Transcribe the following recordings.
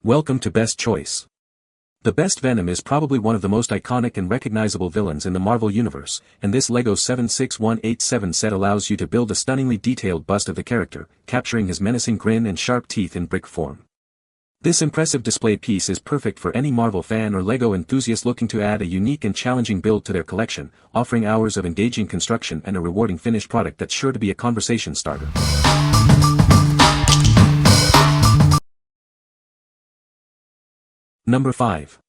Welcome to Best Choice. The best Venom is probably one of the most iconic and recognizable villains in the Marvel Universe, and this LEGO 76187 set allows you to build a stunningly detailed bust of the character, capturing his menacing grin and sharp teeth in brick form. This impressive display piece is perfect for any Marvel fan or LEGO enthusiast looking to add a unique and challenging build to their collection, offering hours of engaging construction and a rewarding finished product that's sure to be a conversation starter. Number 5.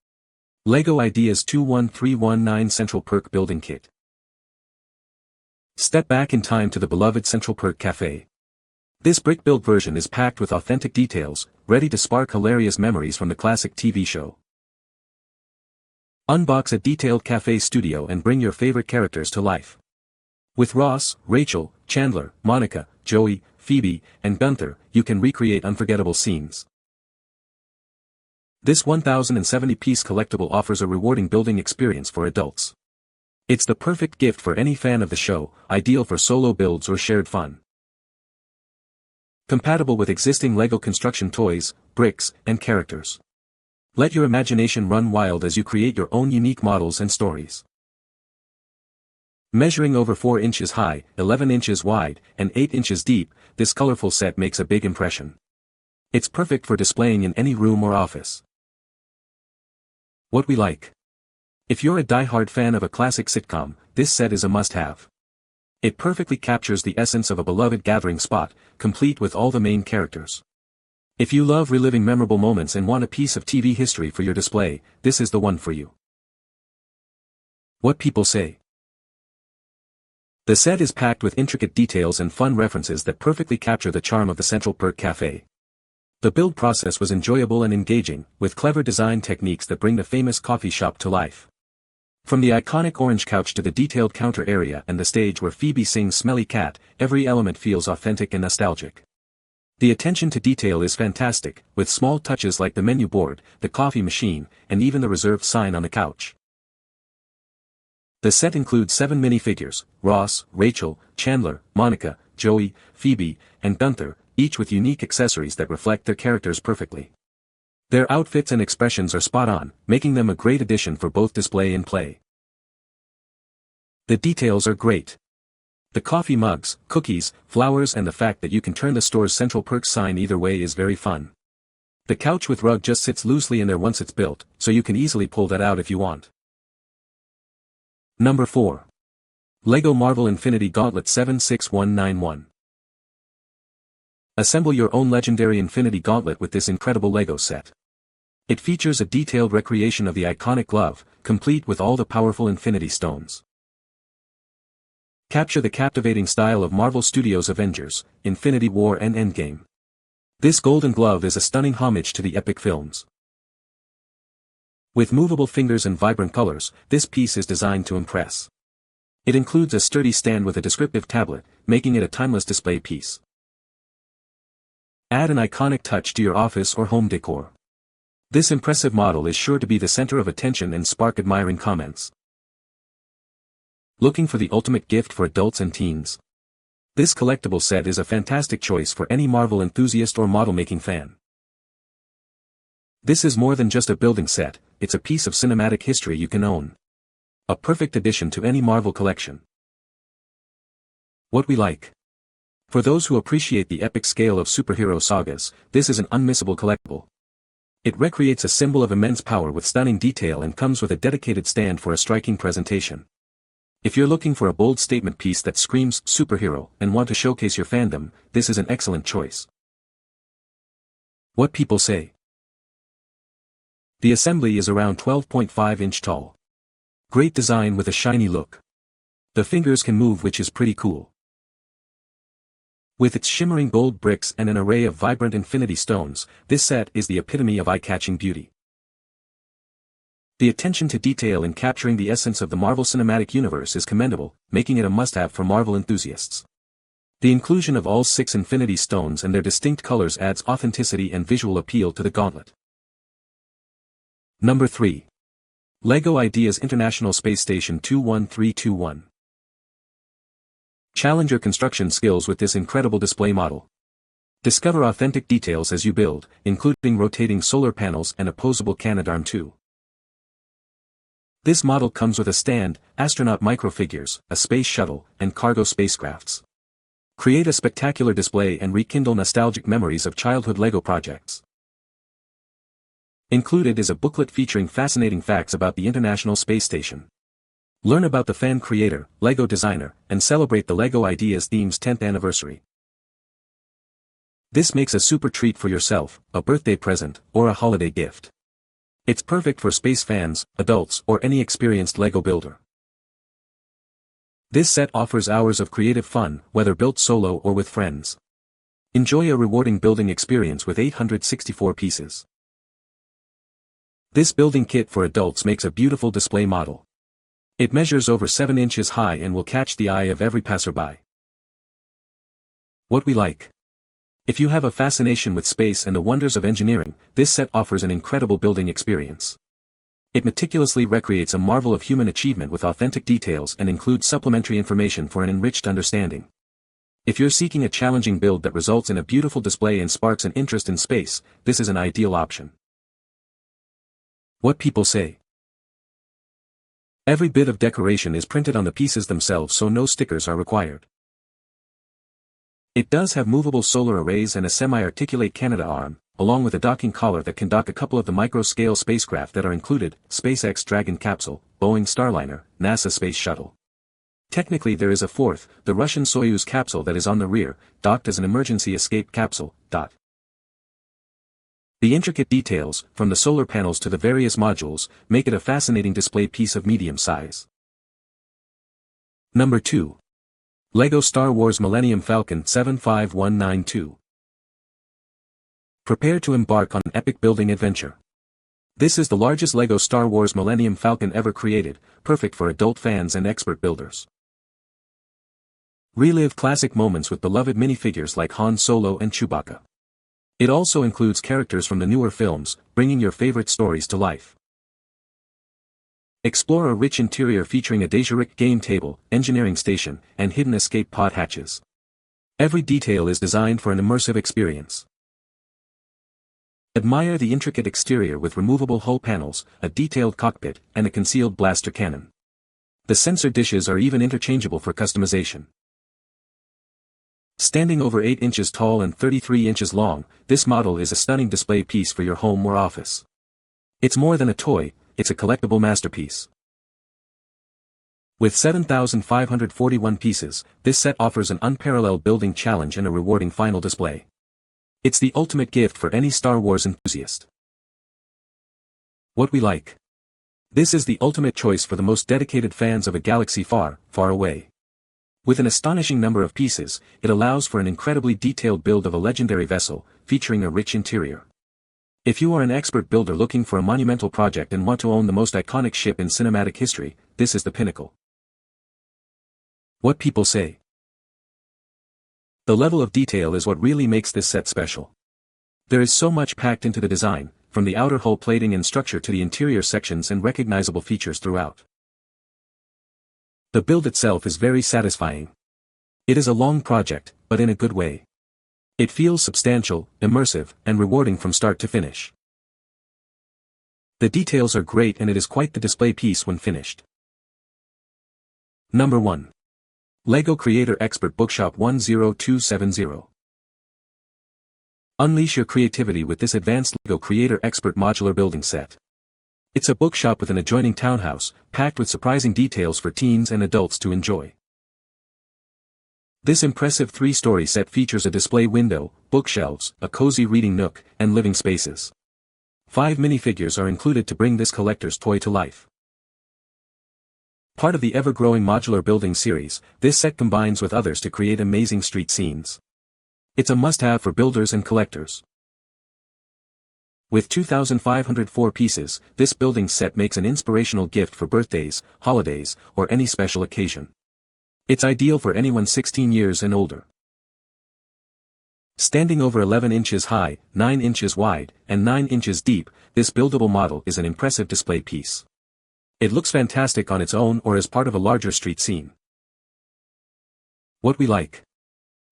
LEGO Ideas 21319 Central Perk Building Kit. Step back in time to the beloved Central Perk Cafe. This brick-built version is packed with authentic details, ready to spark hilarious memories from the classic TV show. Unbox a detailed cafe studio and bring your favorite characters to life. With Ross, Rachel, Chandler, Monica, Joey, Phoebe, and Gunther, you can recreate unforgettable scenes. This 1070-piece collectible offers a rewarding building experience for adults. It's the perfect gift for any fan of the show, ideal for solo builds or shared fun. Compatible with existing LEGO construction toys, bricks, and characters. Let your imagination run wild as you create your own unique models and stories. Measuring over 4 inches high, 11 inches wide, and 8 inches deep, this colorful set makes a big impression. It's perfect for displaying in any room or office. What we like. If you're a die-hard fan of a classic sitcom, this set is a must-have. It perfectly captures the essence of a beloved gathering spot, complete with all the main characters. If you love reliving memorable moments and want a piece of TV history for your display, this is the one for you. What people say. The set is packed with intricate details and fun references that perfectly capture the charm of the Central Perk Cafe. The build process was enjoyable and engaging, with clever design techniques that bring the famous coffee shop to life. From the iconic orange couch to the detailed counter area and the stage where Phoebe sings Smelly Cat, every element feels authentic and nostalgic. The attention to detail is fantastic, with small touches like the menu board, the coffee machine, and even the reserved sign on the couch. The set includes 7 minifigures: Ross, Rachel, Chandler, Monica, Joey, Phoebe, and Gunther, each with unique accessories that reflect their characters perfectly. Their outfits and expressions are spot on, making them a great addition for both display and play. The details are great. The coffee mugs, cookies, flowers, and the fact that you can turn the store's Central Perk sign either way is very fun. The couch with rug just sits loosely in there once it's built, so you can easily pull that out if you want. Number 4. LEGO Marvel Infinity Gauntlet 76191. Assemble your own legendary Infinity Gauntlet with this incredible LEGO set. It features a detailed recreation of the iconic glove, complete with all the powerful Infinity Stones. Capture the captivating style of Marvel Studios' Avengers, Infinity War and Endgame. This golden glove is a stunning homage to the epic films. With movable fingers and vibrant colors, this piece is designed to impress. It includes a sturdy stand with a descriptive tablet, making it a timeless display piece. Add an iconic touch to your office or home decor. This impressive model is sure to be the center of attention and spark admiring comments. Looking for the ultimate gift for adults and teens? This collectible set is a fantastic choice for any Marvel enthusiast or model-making fan. This is more than just a building set, it's a piece of cinematic history you can own. A perfect addition to any Marvel collection. What we like. For those who appreciate the epic scale of superhero sagas, this is an unmissable collectible. It recreates a symbol of immense power with stunning detail and comes with a dedicated stand for a striking presentation. If you're looking for a bold statement piece that screams superhero and want to showcase your fandom, this is an excellent choice. What people say. The assembly is around 12.5 inch tall. Great design with a shiny look. The fingers can move, which is pretty cool. With its shimmering gold bricks and an array of vibrant Infinity Stones, this set is the epitome of eye-catching beauty. The attention to detail in capturing the essence of the Marvel Cinematic Universe is commendable, making it a must-have for Marvel enthusiasts. The inclusion of all 6 Infinity Stones and their distinct colors adds authenticity and visual appeal to the gauntlet. Number 3. LEGO Ideas International Space Station 21321. Challenge your construction skills with this incredible display model. Discover authentic details as you build, including rotating solar panels and opposable canadarm too. This model comes with a stand, astronaut microfigures, a space shuttle, and cargo spacecrafts. Create a spectacular display and rekindle nostalgic memories of childhood LEGO projects. Included is a booklet featuring fascinating facts about the International Space Station. Learn about the fan creator, LEGO designer, and celebrate the LEGO Ideas theme's 10th anniversary. This makes a super treat for yourself, a birthday present, or a holiday gift. It's perfect for space fans, adults, or any experienced LEGO builder. This set offers hours of creative fun, whether built solo or with friends. Enjoy a rewarding building experience with 864 pieces. This building kit for adults makes a beautiful display model. It measures over 7 inches high and will catch the eye of every passerby. What we like. If you have a fascination with space and the wonders of engineering, this set offers an incredible building experience. It meticulously recreates a marvel of human achievement with authentic details and includes supplementary information for an enriched understanding. If you're seeking a challenging build that results in a beautiful display and sparks an interest in space, this is an ideal option. What people say. Every bit of decoration is printed on the pieces themselves, so no stickers are required. It does have movable solar arrays and a semi-articulate canadarm, along with a docking collar that can dock a couple of the micro-scale spacecraft that are included: SpaceX Dragon capsule, Boeing Starliner, NASA Space Shuttle. Technically there is a fourth, the Russian Soyuz capsule, that is on the rear, docked as an emergency escape capsule. The intricate details, from the solar panels to the various modules, make it a fascinating display piece of medium size. Number 2. LEGO Star Wars Millennium Falcon 75192. Prepare to embark on an epic building adventure. This is the largest LEGO Star Wars Millennium Falcon ever created, perfect for adult fans and expert builders. Relive classic moments with beloved minifigures like Han Solo and Chewbacca. It also includes characters from the newer films, bringing your favorite stories to life. Explore a rich interior featuring a Dejeric game table, engineering station, and hidden escape pod hatches. Every detail is designed for an immersive experience. Admire the intricate exterior with removable hull panels, a detailed cockpit, and a concealed blaster cannon. The sensor dishes are even interchangeable for customization. Standing over 8 inches tall and 33 inches long, this model is a stunning display piece for your home or office. It's more than a toy, it's a collectible masterpiece. With 7,541 pieces, this set offers an unparalleled building challenge and a rewarding final display. It's the ultimate gift for any Star Wars enthusiast. What we like. This is the ultimate choice for the most dedicated fans of a galaxy far, far away. With an astonishing number of pieces, it allows for an incredibly detailed build of a legendary vessel, featuring a rich interior. If you are an expert builder looking for a monumental project and want to own the most iconic ship in cinematic history, this is the pinnacle. What people say. The level of detail is what really makes this set special. There is so much packed into the design, from the outer hull plating and structure to the interior sections and recognizable features throughout. The build itself is very satisfying. It is a long project, but in a good way. It feels substantial, immersive, and rewarding from start to finish. The details are great and it is quite the display piece when finished. Number 1. LEGO Creator Expert Bookshop 10270. Unleash your creativity with this advanced LEGO Creator Expert modular building set. It's a bookshop with an adjoining townhouse, packed with surprising details for teens and adults to enjoy. This impressive 3-story set features a display window, bookshelves, a cozy reading nook, and living spaces. 5 minifigures are included to bring this collector's toy to life. Part of the ever-growing modular building series, this set combines with others to create amazing street scenes. It's a must-have for builders and collectors. With 2,504 pieces, this building set makes an inspirational gift for birthdays, holidays, or any special occasion. It's ideal for anyone 16 years and older. Standing over 11 inches high, 9 inches wide, and 9 inches deep, this buildable model is an impressive display piece. It looks fantastic on its own or as part of a larger street scene. What we like.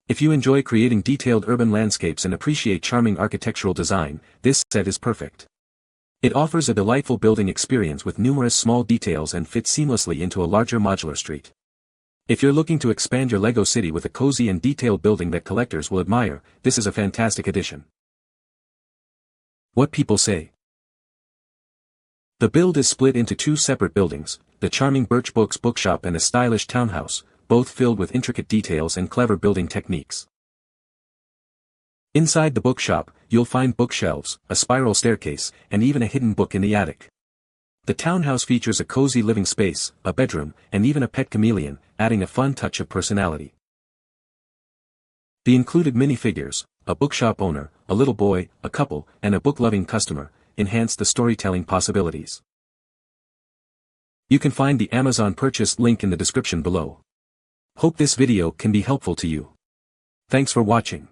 If you enjoy creating detailed urban landscapes and appreciate charming architectural design, this set is perfect. It offers a delightful building experience with numerous small details and fits seamlessly into a larger modular street. If you're looking to expand your LEGO city with a cozy and detailed building that collectors will admire, this is a fantastic addition. What people say. The build is split into two separate buildings, the charming Birch Books bookshop and a stylish townhouse, both filled with intricate details and clever building techniques. Inside the bookshop, you'll find bookshelves, a spiral staircase, and even a hidden book in the attic. The townhouse features a cozy living space, a bedroom, and even a pet chameleon, adding a fun touch of personality. The included minifigures, a bookshop owner, a little boy, a couple, and a book-loving customer, enhance the storytelling possibilities. You can find the Amazon purchase link in the description below. Hope this video can be helpful to you. Thanks for watching.